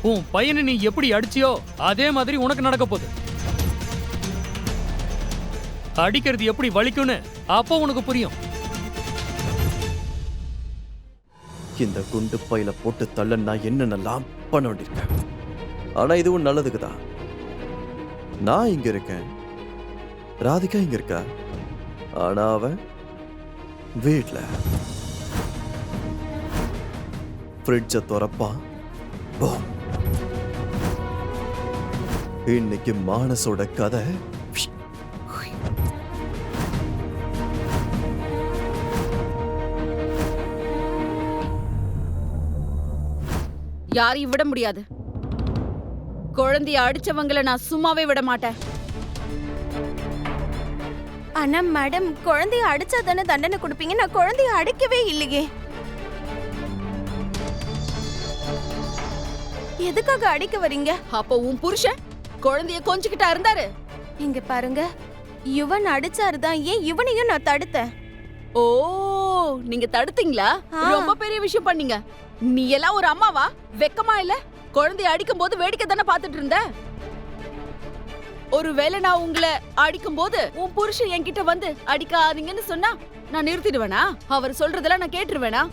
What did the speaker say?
உன் பையனை நீ எப்படி அடிச்சியோ அதே மாதிரி உனக்கு நடக்க போகுது. அடிக்கிறது எப்படி வலிக்கும்னு அப்போ உனக்கு புரியும். இந்த குண்டு பையில போட்டு தள்ள நான் என்னென்னலாம் பண்ண வேண்டியிருக்கேன். ஆனா இதுவும் நல்லதுக்குதான். நான் இங்க இருக்கேன், ராதிகா இங்க இருக்கா. ஆனா அவன் வீட்ல ஃப்ரிட்ஜை திறப்பான். இன்னைக்கு மானசோட கதை. யாரையும் விட முடியாது. குழந்தைய அடிச்சவங்களை நான் சும்மாவே விட மாட்டேன். ஆனா மேடம், குழந்தைய அடிச்சா தானே தண்டனை கொடுப்பீங்க. நான் குழந்தைய அடிக்கவே இல்லையே. எதுக்காக அடிக்க வரீங்க? அப்போ உன் புருஷன் குழந்தைய கொஞ்சிக்கிட்டா இருந்தாரு. இங்க பாருங்க, யுவன் அடிச்சாருதான். ஏன் இவனையும் நான் தடுத்தேன். ஓ, நீங்க தடுத்தீங்களா? ரொம்ப பெரிய விஷயம் பண்ணீங்க. நீ எல்லாம் ஒரு அம்மாவா? வெக்கமா இல்ல? குழந்தைய அடிக்கும் போது வேடிக்கை தானே பாத்துட்டு இருந்த. ஒருவேளை நான் உங்களை அடிக்கும் போது உன் புருஷன் என்கிட்ட வந்து அடிக்காதீங்கன்னு சொன்னா நான் நிறுத்திடுவேனா? அவர் சொல்றதெல்லாம் நான் கேட்டுருவேனா?